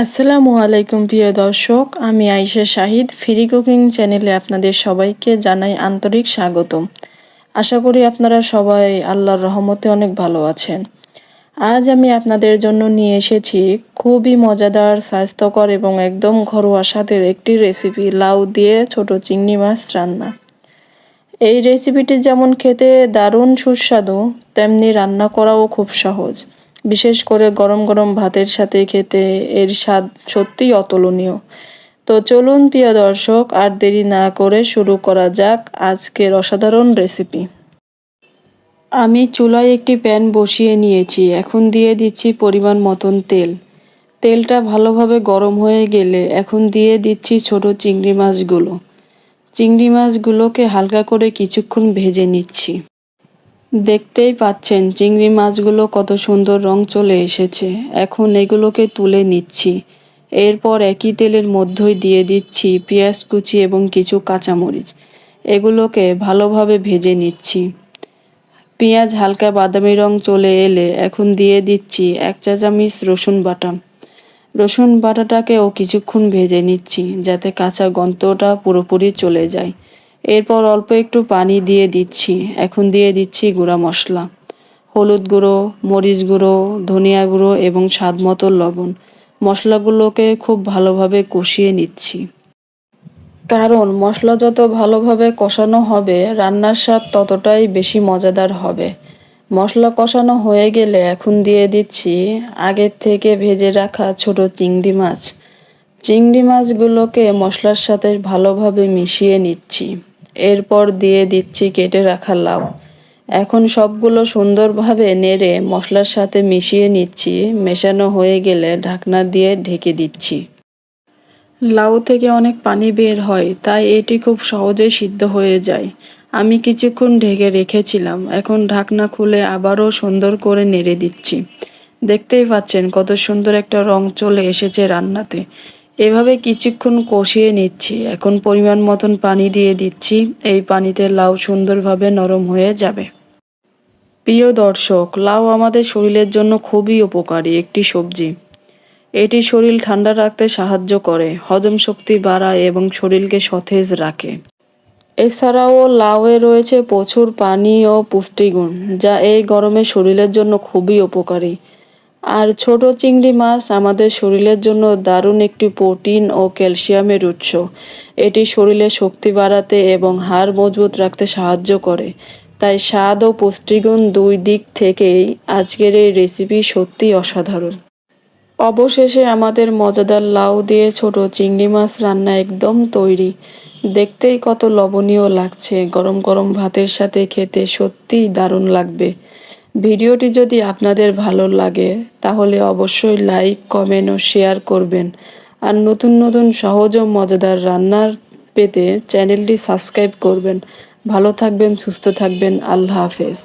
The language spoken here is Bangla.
আসসালামু আলাইকুম প্রিয় দর্শক, আমি আয়েশা শাহিদ ফ্রি কুকিং চ্যানেলে আপনাদের সবাইকে জানাই আন্তরিক স্বাগতম। আশা করি আপনারা সবাই আল্লাহর রহমতে অনেক ভালো আছেন। আজ আমি আপনাদের জন্য নিয়ে এসেছি খুবই মজাদার, স্বাস্থ্যকর এবং একদম ঘরোয়া স্বাদের একটি রেসিপি, লাউ দিয়ে ছোট চিংড়ি মাছ রান্না। এই রেসিপিটি যেমন খেতে দারুণ সুস্বাদু, তেমনি রান্না করাও খুব সহজ। বিশেষ করে গরম গরম ভাতের সাথে খেতে এর স্বাদ সত্যিই অতুলনীয়। তো চলুন প্রিয় দর্শক, আর দেরি না করে শুরু করা যাক আজকের অসাধারণ রেসিপি। আমি চুলায় একটি প্যান বসিয়ে নিয়েছি। এখন দিয়ে দিচ্ছি পরিমাণ মতন তেল। তেলটা ভালোভাবে গরম হয়ে গেলে এখন দিয়ে দিচ্ছি ছোট চিংড়ি মাছগুলো। চিংড়ি মাছগুলোকে হালকা করে কিছুক্ষণ ভেজে নিচ্ছি। দেখতেই পাচ্ছেন চিংড়ি মাছগুলো কত সুন্দর রং চলে এসেছে। এখন এগুলোকে তুলে নিচ্ছি। এরপর একই তেলের মধ্যেই দিয়ে দিচ্ছি পেঁয়াজ কুচি এবং কিছু কাঁচামরিচ। এগুলোকে ভালোভাবে ভেজে নিচ্ছি। পেঁয়াজ হালকা বাদামি রং চলে এলে এখন দিয়ে দিচ্ছি 1 চা চামচ রসুন বাটা। রসুন বাটাটাকেও কিছুক্ষণ ভেজে নিচ্ছি যাতে কাঁচা গন্ধটা পুরোপুরি চলে যায়। এরপর অল্প একটু পানি দিয়ে দিচ্ছি। এখন দিয়ে দিচ্ছি গুঁড়া মশলা, হলুদ গুঁড়ো, মরিচ গুঁড়ো, ধনিয়া গুঁড়ো এবং স্বাদমতো লবণ। মশলাগুলোকে খুব ভালোভাবে কষিয়ে নিচ্ছি, কারণ মশলা যত ভালোভাবে কষানো হবে রান্নার স্বাদ ততটাই বেশি মজাদার হবে। মশলা কষানো হয়ে গেলে এখন দিয়ে দিচ্ছি আগের থেকে ভেজে রাখা ছোট চিংড়ি মাছ। চিংড়ি মাছগুলোকে মশলার সাথে ভালোভাবে মিশিয়ে নিচ্ছি। এরপর দিয়ে দিচ্ছি কেটে রাখা লাউ। এখন সবগুলো সুন্দরভাবে নেড়ে মশলার সাথে মিশিয়ে নিচ্ছি। মেশানো হয়ে গেলে ঢাকনা দিয়ে ঢেকে দিচ্ছি। লাউ থেকে অনেক পানি বের হয়, তাই এটি খুব সহজে সিদ্ধ হয়ে যায়। আমি কিছুক্ষণ ঢেকে রেখেছিলাম। এখন ঢাকনা খুলে আবারও সুন্দর করে নেড়ে দিচ্ছি। দেখতেই পাচ্ছেন কত সুন্দর একটা রং চলে এসেছে রান্নাতে। এভাবে কিছুক্ষণ কষিয়ে নিচ্ছি। এখন পরিমাণ মতন পানি দিয়ে দিচ্ছি। এই পানিতে লাউ সুন্দরভাবে নরম হয়ে যাবে। প্রিয় দর্শক, লাউ আমাদের শরীরের জন্য খুবই উপকারী একটি সবজি। এটি শরীর ঠান্ডা রাখতে সাহায্য করে, হজম শক্তি বাড়ায় এবং শরীরকে সতেজ রাখে। এছাড়াও লাউয়ে রয়েছে প্রচুর পানি ও পুষ্টিগুণ, যা এই গরমে শরীরের জন্য খুবই উপকারী। আর ছোট চিংড়ি মাছ আমাদের শরীরের জন্য দারুণ একটি প্রোটিন ও ক্যালসিয়ামের উৎস। এটি শরীরে শক্তি বাড়াতে এবং হাড় মজবুত রাখতে সাহায্য করে। তাই স্বাদ ও পুষ্টিগুণ দুই দিক থেকেই আজকের এই রেসিপি সত্যিই অসাধারণ। অবশেষে আমাদের মজাদার লাউ দিয়ে ছোট চিংড়ি মাছ রান্না একদম তৈরি। দেখতেই কত লোভনীয় লাগছে। গরম গরম ভাতের সাথে খেতে সত্যিই দারুণ লাগবে। ভিডিওটি যদি আপনাদের ভালো লাগে তাহলে অবশ্যই লাইক, কমেন্ট ও শেয়ার করবেন। আর নতুন নতুন সহজ ও মজাদার রান্নার পেতে চ্যানেলটি সাবস্ক্রাইব করবেন। ভালো থাকবেন, সুস্থ থাকবেন। আল্লাহ হাফেজ।